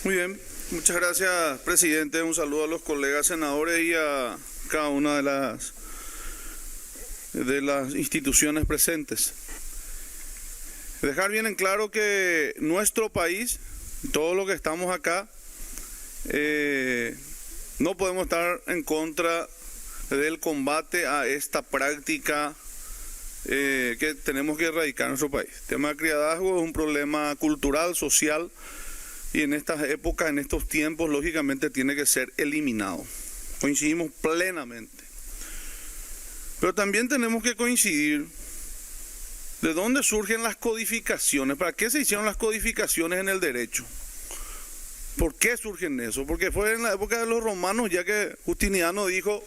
Muy bien, muchas gracias, presidente. Un saludo a los colegas senadores y a cada una de las instituciones presentes. Dejar bien en claro que nuestro país, todos los que estamos acá, no podemos estar en contra del combate a esta práctica que tenemos que erradicar en nuestro país. El tema de criadazgo es un problema cultural, social, y en estas épocas, en estos tiempos, lógicamente tiene que ser eliminado. Coincidimos plenamente. Pero también tenemos que coincidir de dónde surgen las codificaciones. ¿Para qué se hicieron las codificaciones en el derecho? ¿Por qué surgen eso? Porque fue en la época de los romanos, ya que Justiniano dijo,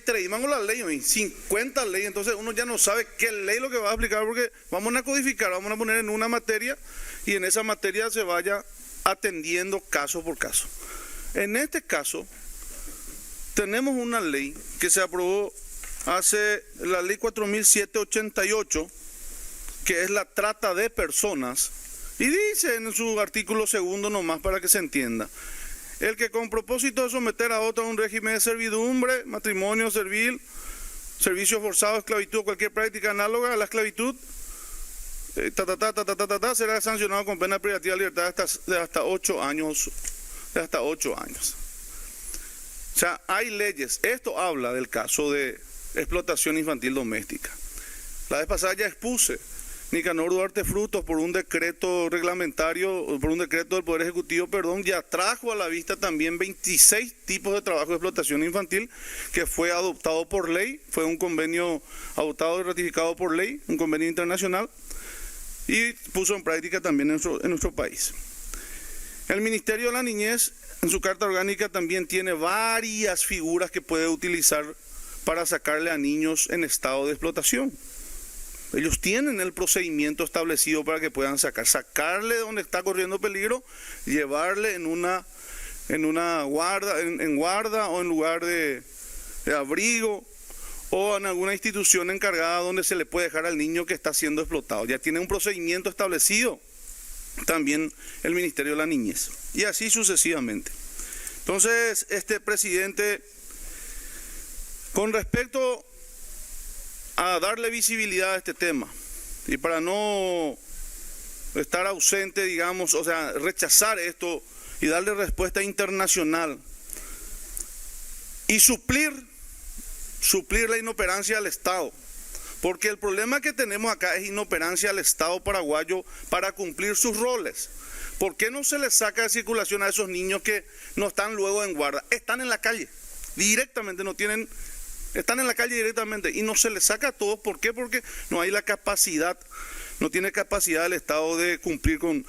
traímos la ley, 50 leyes, entonces uno ya no sabe qué ley lo que va a aplicar, porque vamos a codificar, vamos a poner en una materia y en esa materia se vaya atendiendo caso por caso. En este caso, tenemos una ley que se aprobó hace la ley 4788, que es la trata de personas, y dice en su artículo segundo nomás para que se entienda: el que con propósito de someter a otro a un régimen de servidumbre, matrimonio servil, servicio forzado, esclavitud o cualquier práctica análoga a la esclavitud, será sancionado con pena privativa de libertad de hasta 8 años. O sea, hay leyes. Esto habla del caso de explotación infantil doméstica. La vez pasada ya expuse. Nicanor Duarte Frutos, por un decreto reglamentario, por un decreto del Poder Ejecutivo, ya trajo a la vista también 26 tipos de trabajo de explotación infantil que fue adoptado por ley, fue un convenio adoptado y ratificado por ley, un convenio internacional, y puso en práctica también en nuestro país. El Ministerio de la Niñez, en su carta orgánica, también tiene varias figuras que puede utilizar para sacarle a niños en estado de explotación. Ellos tienen el procedimiento establecido para que puedan sacarle de donde está corriendo peligro, llevarle en guarda o en lugar de abrigo o en alguna institución encargada donde se le puede dejar al niño que está siendo explotado. Ya tiene un procedimiento establecido también el Ministerio de la Niñez, y así sucesivamente. Entonces, presidente, con respecto a darle visibilidad a este tema, y para no estar ausente, digamos, o sea, rechazar esto y darle respuesta internacional y suplir la inoperancia del Estado, porque el problema que tenemos acá es inoperancia del Estado paraguayo para cumplir sus roles. ¿Por qué no se les saca de circulación a esos niños que no están luego en guarda? Están en la calle, directamente, están en la calle directamente, y no se les saca a todos. ¿Por qué? Porque no hay la capacidad, no tiene capacidad el Estado de cumplir con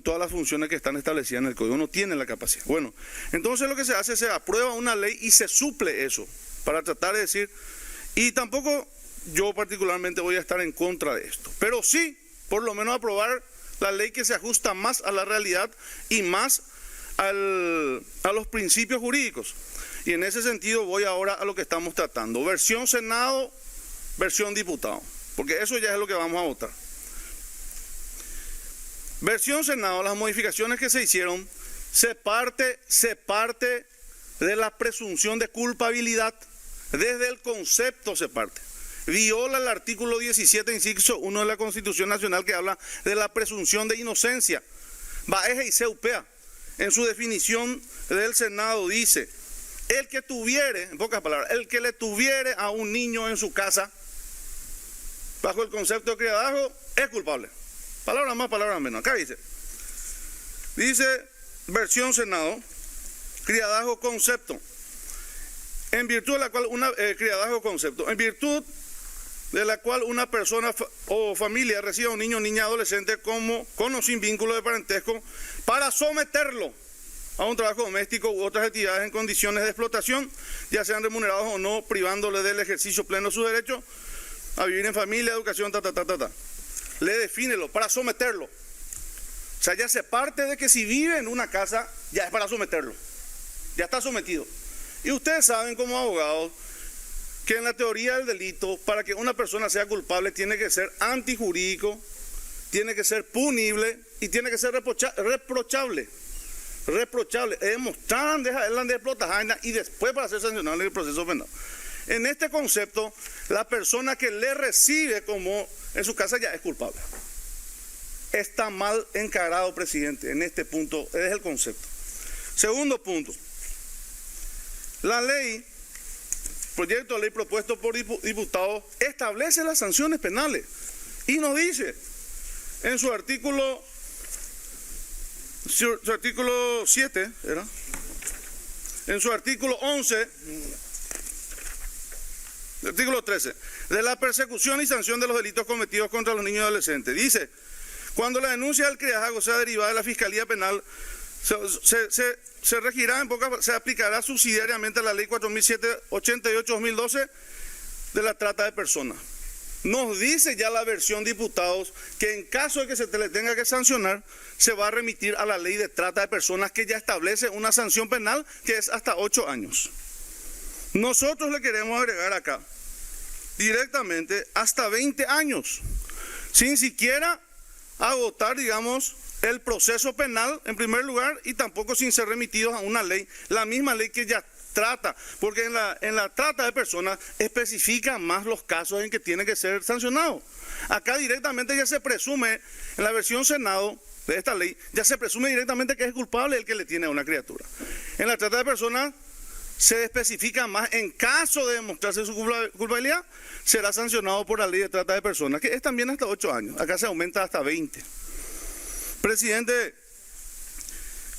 todas las funciones que están establecidas en el Código, no tiene la capacidad. Bueno, entonces lo que se hace, se aprueba una ley y se suple eso, para tratar de decir, y tampoco yo particularmente voy a estar en contra de esto, pero sí, por lo menos aprobar la ley que se ajusta más a la realidad y más a los principios jurídicos. Y en ese sentido voy ahora a lo que estamos tratando. Versión Senado, versión diputado, porque eso ya es lo que vamos a votar. Versión Senado, las modificaciones que se hicieron, se parte de la presunción de culpabilidad. Desde el concepto se parte. Viola el artículo 17, inciso 1 de la Constitución Nacional, que habla de la presunción de inocencia. Baeja y Seupea, en su definición del Senado, dice: el que tuviere, en pocas palabras, el que le tuviere a un niño en su casa, bajo el concepto de criadazgo, es culpable. Palabras más, palabras menos. Acá dice, versión Senado, criadazgo concepto, en virtud de la cual una persona o familia reciba a un niño o niña adolescente con o sin vínculo de parentesco para someterlo a un trabajo doméstico u otras actividades en condiciones de explotación, ya sean remunerados o no, privándole del ejercicio pleno de su derecho a vivir en familia, educación, Le defínelo, para someterlo. O sea, ya se parte de que si vive en una casa, ya es para someterlo. Ya está sometido. Y ustedes saben como abogados que en la teoría del delito, para que una persona sea culpable, tiene que ser antijurídico, tiene que ser punible y tiene que ser reprochable. reprochable, es demostrar la de explotación y después para ser sancionable el proceso penal. En este concepto, la persona que le recibe como en su casa ya es culpable. Está mal encarado, presidente, en este punto, es el concepto. Segundo punto, la ley, proyecto de ley propuesto por diputados, establece las sanciones penales y nos dice en su artículo 7, ¿era? En su artículo 11, artículo 13, de la persecución y sanción de los delitos cometidos contra los niños y adolescentes. Dice, cuando la denuncia del criajago sea derivada de la Fiscalía Penal, se regirá se aplicará subsidiariamente a la ley 4007-88-2012 de la trata de personas. Nos dice ya la versión diputados que en caso de que se le tenga que sancionar, se va a remitir a la ley de trata de personas que ya establece una sanción penal que es hasta 8 años. Nosotros le queremos agregar acá directamente hasta 20 años, sin siquiera agotar, digamos, el proceso penal en primer lugar y tampoco sin ser remitidos a una ley, la misma ley que ya trata, porque en la trata de personas especifica más los casos en que tiene que ser sancionado. Acá directamente ya se presume, en la versión Senado de esta ley, ya se presume directamente que es culpable el que le tiene a una criatura. En la trata de personas se especifica más, en caso de demostrarse su culpabilidad, será sancionado por la ley de trata de personas, que es también hasta 8 años, acá se aumenta hasta 20. Presidente,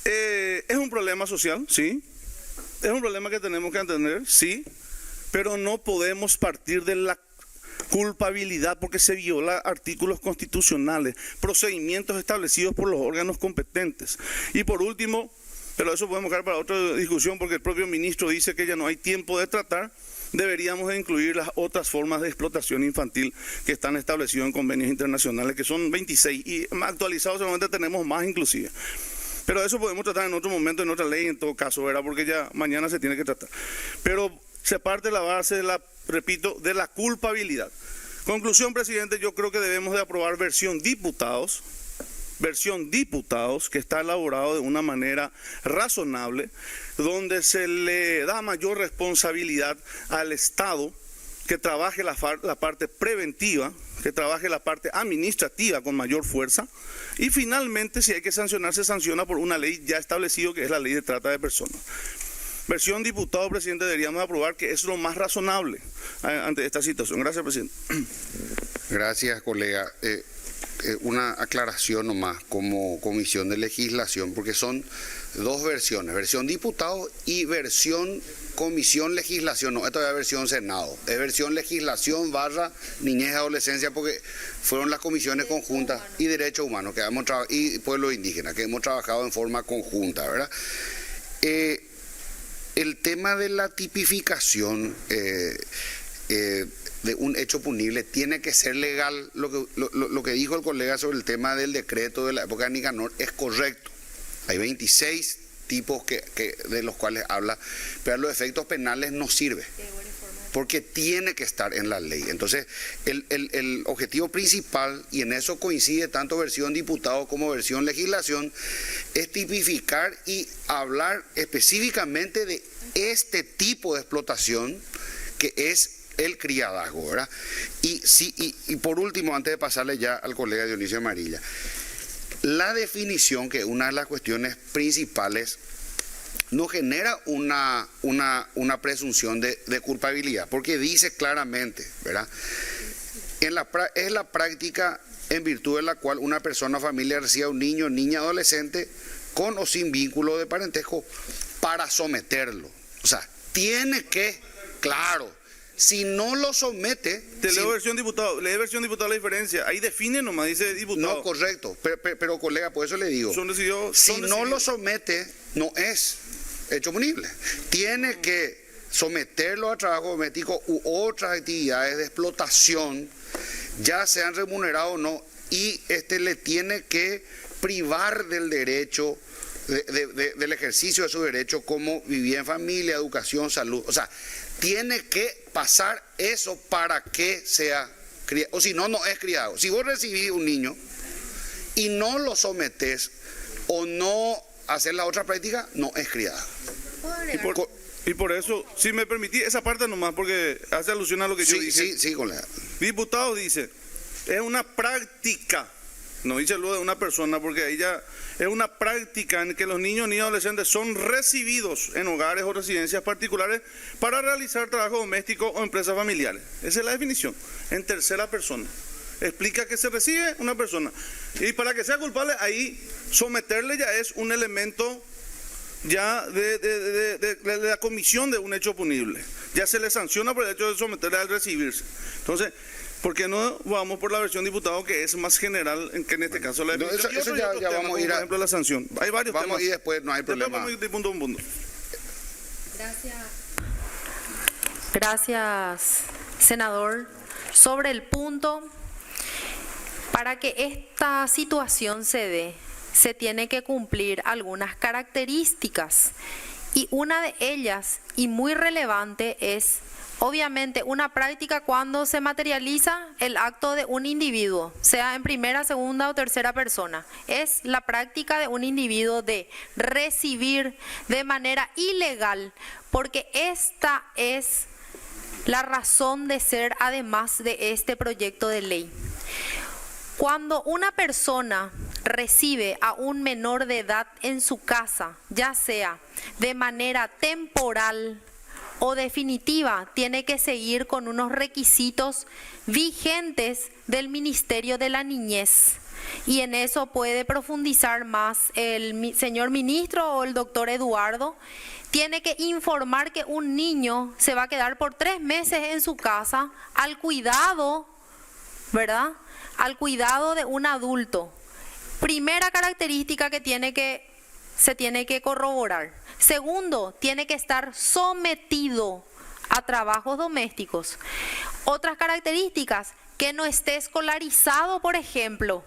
es un problema social, sí, es un problema que tenemos que entender, sí, pero no podemos partir de la culpabilidad porque se viola artículos constitucionales, procedimientos establecidos por los órganos competentes. Y por último, pero eso podemos dejar para otra discusión porque el propio ministro dice que ya no hay tiempo de tratar, deberíamos de incluir las otras formas de explotación infantil que están establecidas en convenios internacionales, que son 26, y actualizados solamente tenemos más inclusive. Pero eso podemos tratar en otro momento, en otra ley, en todo caso, ¿verdad? Porque ya mañana se tiene que tratar. Pero se parte la base, repito, de la culpabilidad. Conclusión, presidente, yo creo que debemos de aprobar versión diputados, que está elaborado de una manera razonable, donde se le da mayor responsabilidad al Estado, que trabaje la parte preventiva, que trabaje la parte administrativa con mayor fuerza, y finalmente si hay que sancionar, se sanciona por una ley ya establecida, que es la ley de trata de personas. Versión diputado, presidente, deberíamos aprobar, que es lo más razonable ante esta situación. Gracias, presidente. Gracias, colega. Una aclaración nomás como comisión de legislación, porque son dos versiones, versión diputado y versión comisión legislación. No, esto es versión Senado, es versión legislación / niñez y adolescencia, porque fueron las comisiones conjuntas y derechos humanos que hemos y pueblos indígenas que hemos trabajado en forma conjunta, ¿verdad? El tema de la tipificación de un hecho punible tiene que ser legal. Lo que dijo el colega sobre el tema del decreto de la época de Nicanor es correcto. Hay 26 tipos de los cuales habla, pero a los efectos penales no sirve, porque tiene que estar en la ley. Entonces, el objetivo principal, y en eso coincide tanto versión diputado como versión legislación, es tipificar y hablar específicamente de este tipo de explotación que es el criadazgo, ¿verdad? Y por último, antes de pasarle ya al colega Dionisio Amarilla, la definición, que es una de las cuestiones principales, no genera una presunción de culpabilidad, porque dice claramente, ¿verdad? Es la práctica en virtud de la cual una persona o familia recibe a un niño, niña, adolescente, con o sin vínculo de parentesco, para someterlo. O sea, tiene que, claro, si no lo somete... Leo versión diputado la diferencia, ahí define nomás, dice diputado. No, correcto, pero colega, por eso le digo, si no lo somete, no es hecho punible. Tiene que someterlo a trabajo doméstico u otras actividades de explotación, ya sean remunerados o no, y le tiene que privar del derecho, del ejercicio de su derecho, como vivir en familia, educación, salud. O sea, tiene que pasar eso para que sea criado, o si no, no es criado. Si vos recibís un niño y no lo sometés o no hacer la otra práctica no es criada. Y por eso, si me permití, esa parte nomás, porque hace alusión a lo que yo dije. Sí, con la... Diputado dice, es una práctica, no dice luego de una persona, porque ahí ya es una práctica en que los niños y adolescentes son recibidos en hogares o residencias particulares para realizar trabajo doméstico o empresas familiares. Esa es la definición, en tercera persona. Explica que se recibe una persona. Y para que sea culpable, ahí someterle ya es un elemento ya de la comisión de un hecho punible. Ya se le sanciona por el hecho de someterle al recibirse. Entonces, ¿por qué no vamos por la versión diputado que es más general que en este caso la definición? Eso ya vamos a ir por ejemplo, la sanción. Hay varios temas. Vamos y después no hay problema. Vamos a ir de punto a punto. Gracias, senador. Sobre el punto, para que esta situación se dé, se tiene que cumplir algunas características y una de ellas, y muy relevante, es obviamente una práctica cuando se materializa el acto de un individuo, sea en primera, segunda o tercera persona. Es la práctica de un individuo de recibir de manera ilegal, porque esta es la razón de ser además de este proyecto de ley. Cuando una persona recibe a un menor de edad en su casa, ya sea de manera temporal o definitiva, tiene que seguir con unos requisitos vigentes del Ministerio de la Niñez. Y en eso puede profundizar más el señor ministro o el doctor Eduardo. Tiene que informar que un niño se va a quedar por 3 meses en su casa al cuidado, ¿verdad?, al cuidado de un adulto. Primera característica que se tiene que corroborar. Segundo, tiene que estar sometido a trabajos domésticos. Otras características, que no esté escolarizado, por ejemplo.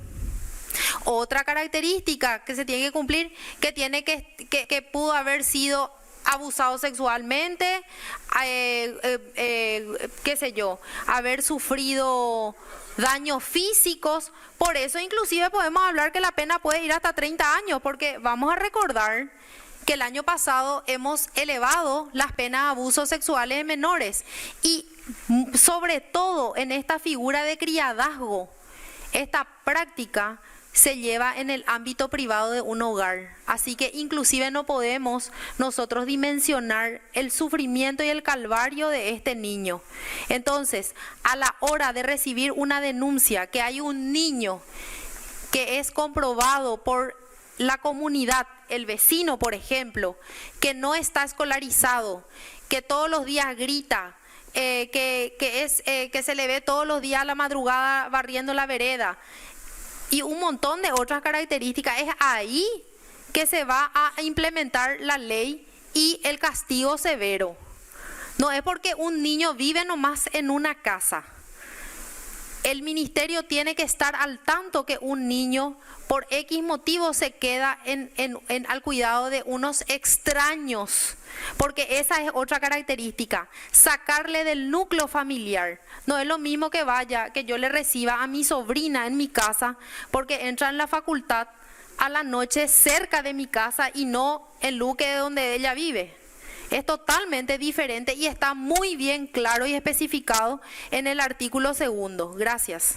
Otra característica que se tiene que cumplir, que pudo haber sido abusado sexualmente, qué sé yo, haber sufrido daños físicos. Por eso inclusive podemos hablar que la pena puede ir hasta 30 años, porque vamos a recordar que el año pasado hemos elevado las penas de abusos sexuales en menores y sobre todo en esta figura de criadazgo. Esta práctica se lleva en el ámbito privado de un hogar. Así que inclusive no podemos nosotros dimensionar el sufrimiento y el calvario de este niño. Entonces, a la hora de recibir una denuncia que hay un niño que es comprobado por la comunidad, el vecino, por ejemplo, que no está escolarizado, que todos los días grita, que se le ve todos los días a la madrugada barriendo la vereda, y un montón de otras características, es ahí que se va a implementar la ley y el castigo severo. No es porque un niño vive nomás en una casa. El ministerio tiene que estar al tanto que un niño por X motivo se queda al cuidado de unos extraños, porque esa es otra característica, sacarle del núcleo familiar. No es lo mismo que yo le reciba a mi sobrina en mi casa porque entra en la facultad a la noche cerca de mi casa y no en Luque, donde ella vive. Es totalmente diferente y está muy bien claro y especificado en el artículo 2. Gracias.